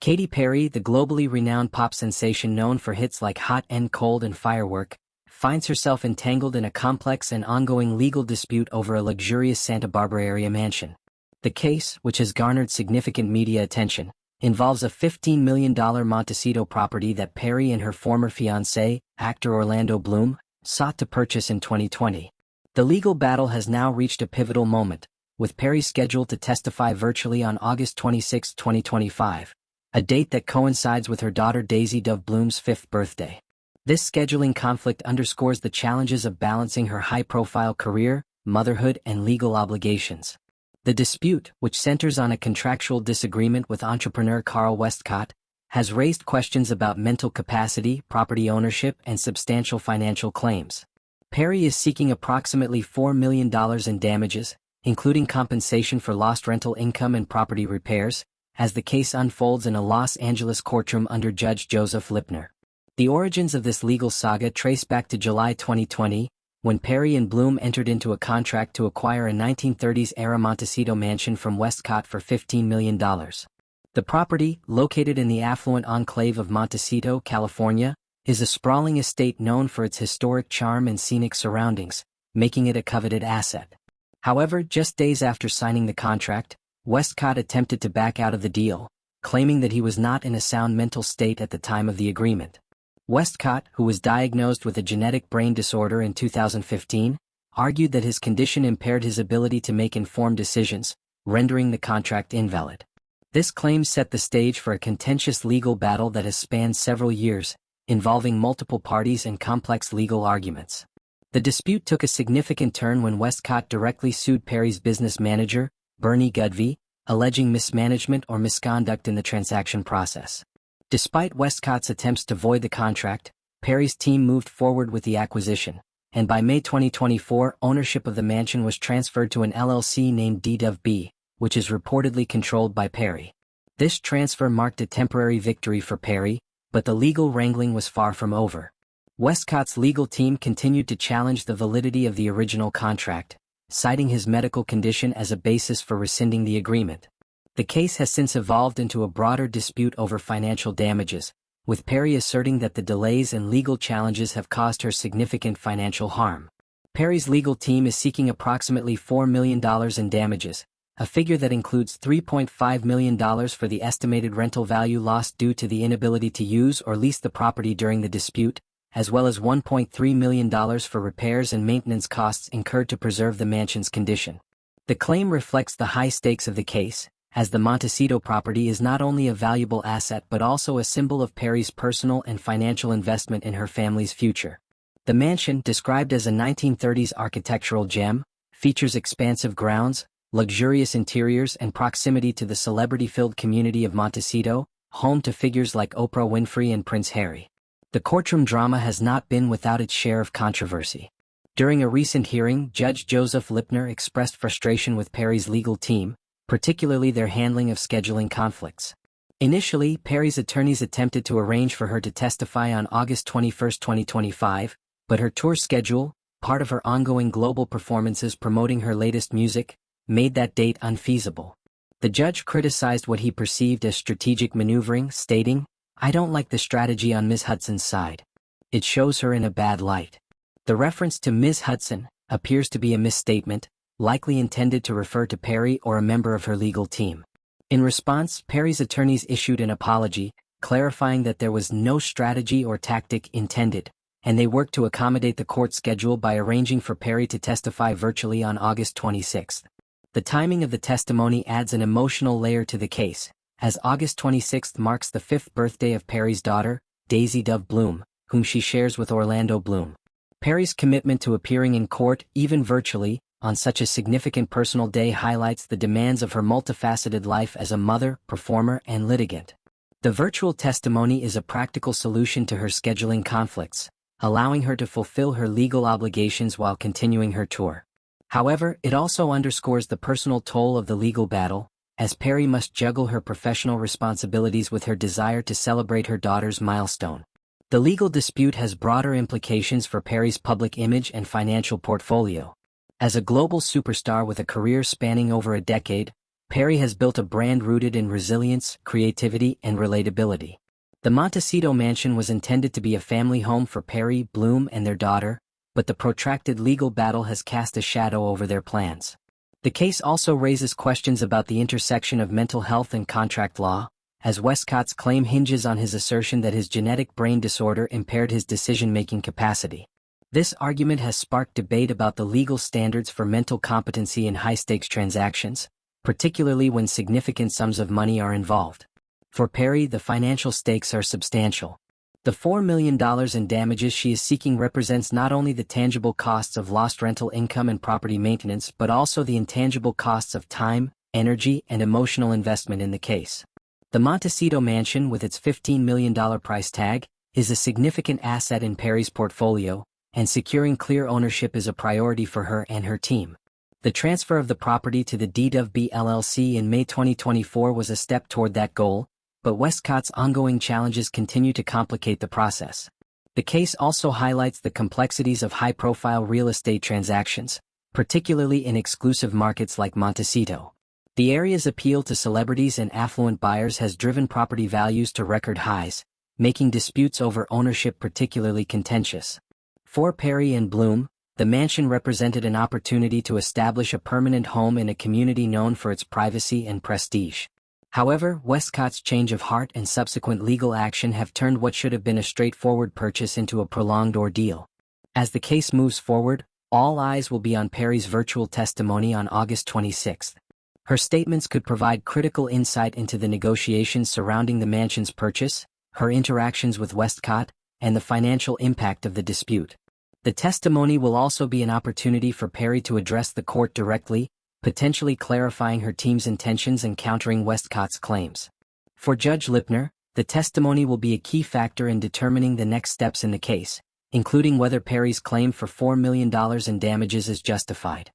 Katy Perry, the globally renowned pop sensation known for hits like Hot and Cold and Firework, finds herself entangled in a complex and ongoing legal dispute over a luxurious Santa Barbara area mansion. The case, which has garnered significant media attention, involves a $15 million Montecito property that Perry and her former fiancé, actor Orlando Bloom, sought to purchase in 2020. The legal battle has now reached a pivotal moment, with Perry scheduled to testify virtually on August 26, 2025, a date that coincides with her daughter Daisy Dove Bloom's 5th birthday. This scheduling conflict underscores the challenges of balancing her high-profile career, motherhood, and legal obligations. The dispute, which centers on a contractual disagreement with entrepreneur Carl Westcott, has raised questions about mental capacity, property ownership, and substantial financial claims. Perry is seeking approximately $4 million in damages, including compensation for lost rental income and property repairs, as the case unfolds in a Los Angeles courtroom under Judge Joseph Lipner. The origins of this legal saga trace back to July 2020, when Perry and Bloom entered into a contract to acquire a 1930s-era Montecito mansion from Westcott for $15 million. The property, located in the affluent enclave of Montecito, California, is a sprawling estate known for its historic charm and scenic surroundings, making it a coveted asset. However, just days after signing the contract, Westcott attempted to back out of the deal, claiming that he was not in a sound mental state at the time of the agreement. Westcott, who was diagnosed with a genetic brain disorder in 2015, argued that his condition impaired his ability to make informed decisions, rendering the contract invalid. This claim set the stage for a contentious legal battle that has spanned several years, involving multiple parties and complex legal arguments. The dispute took a significant turn when Westcott directly sued Perry's business manager, Bernie Gudvey, alleging mismanagement or misconduct in the transaction process. Despite Westcott's attempts to void the contract, Perry's team moved forward with the acquisition, and by May 2024, ownership of the mansion was transferred to an LLC named DWB, which is reportedly controlled by Perry. This transfer marked a temporary victory for Perry, but the legal wrangling was far from over. Westcott's legal team continued to challenge the validity of the original contract, citing his medical condition as a basis for rescinding the agreement. The case has since evolved into a broader dispute over financial damages, with Perry asserting that the delays and legal challenges have caused her significant financial harm. Perry's legal team is seeking approximately $4 million in damages, a figure that includes $3.5 million for the estimated rental value lost due to the inability to use or lease the property during the dispute, as well as $1.3 million for repairs and maintenance costs incurred to preserve the mansion's condition. The claim reflects the high stakes of the case, as the Montecito property is not only a valuable asset but also a symbol of Perry's personal and financial investment in her family's future. The mansion, described as a 1930s architectural gem, features expansive grounds, luxurious interiors, and proximity to the celebrity-filled community of Montecito, home to figures like Oprah Winfrey and Prince Harry. The courtroom drama has not been without its share of controversy. During a recent hearing, Judge Joseph Lipner expressed frustration with Perry's legal team, particularly their handling of scheduling conflicts. Initially, Perry's attorneys attempted to arrange for her to testify on August 21, 2025, but her tour schedule, part of her ongoing global performances promoting her latest music, made that date unfeasible. The judge criticized what he perceived as strategic maneuvering, stating, "I don't like the strategy on Ms. Hudson's side. It shows her in a bad light." The reference to Ms. Hudson appears to be a misstatement, likely intended to refer to Perry or a member of her legal team. In response, Perry's attorneys issued an apology, clarifying that there was no strategy or tactic intended, and they worked to accommodate the court schedule by arranging for Perry to testify virtually on August 26. The timing of the testimony adds an emotional layer to the case, as August 26 marks the 5th birthday of Perry's daughter, Daisy Dove Bloom, whom she shares with Orlando Bloom. Perry's commitment to appearing in court, even virtually, on such a significant personal day highlights the demands of her multifaceted life as a mother, performer, and litigant. The virtual testimony is a practical solution to her scheduling conflicts, allowing her to fulfill her legal obligations while continuing her tour. However, it also underscores the personal toll of the legal battle, as Perry must juggle her professional responsibilities with her desire to celebrate her daughter's milestone. The legal dispute has broader implications for Perry's public image and financial portfolio. As a global superstar with a career spanning over a decade, Perry has built a brand rooted in resilience, creativity, and relatability. The Montecito mansion was intended to be a family home for Perry, Bloom, and their daughter, but the protracted legal battle has cast a shadow over their plans. The case also raises questions about the intersection of mental health and contract law, as Westcott's claim hinges on his assertion that his genetic brain disorder impaired his decision-making capacity. This argument has sparked debate about the legal standards for mental competency in high-stakes transactions, particularly when significant sums of money are involved. For Perry, the financial stakes are substantial. The $4 million in damages she is seeking represents not only the tangible costs of lost rental income and property maintenance but also the intangible costs of time, energy, and emotional investment in the case. The Montecito mansion, with its $15 million price tag, is a significant asset in Perry's portfolio, and securing clear ownership is a priority for her and her team. The transfer of the property to the DWB LLC in May 2024 was a step toward that goal, but Westcott's ongoing challenges continue to complicate the process. The case also highlights the complexities of high-profile real estate transactions, particularly in exclusive markets like Montecito. The area's appeal to celebrities and affluent buyers has driven property values to record highs, making disputes over ownership particularly contentious. For Perry and Bloom, the mansion represented an opportunity to establish a permanent home in a community known for its privacy and prestige. However, Westcott's change of heart and subsequent legal action have turned what should have been a straightforward purchase into a prolonged ordeal. As the case moves forward, all eyes will be on Perry's virtual testimony on August 26. Her statements could provide critical insight into the negotiations surrounding the mansion's purchase, her interactions with Westcott, and the financial impact of the dispute. The testimony will also be an opportunity for Perry to address the court directly, potentially clarifying her team's intentions and countering Westcott's claims. For Judge Lipner, the testimony will be a key factor in determining the next steps in the case, including whether Perry's claim for $4 million in damages is justified.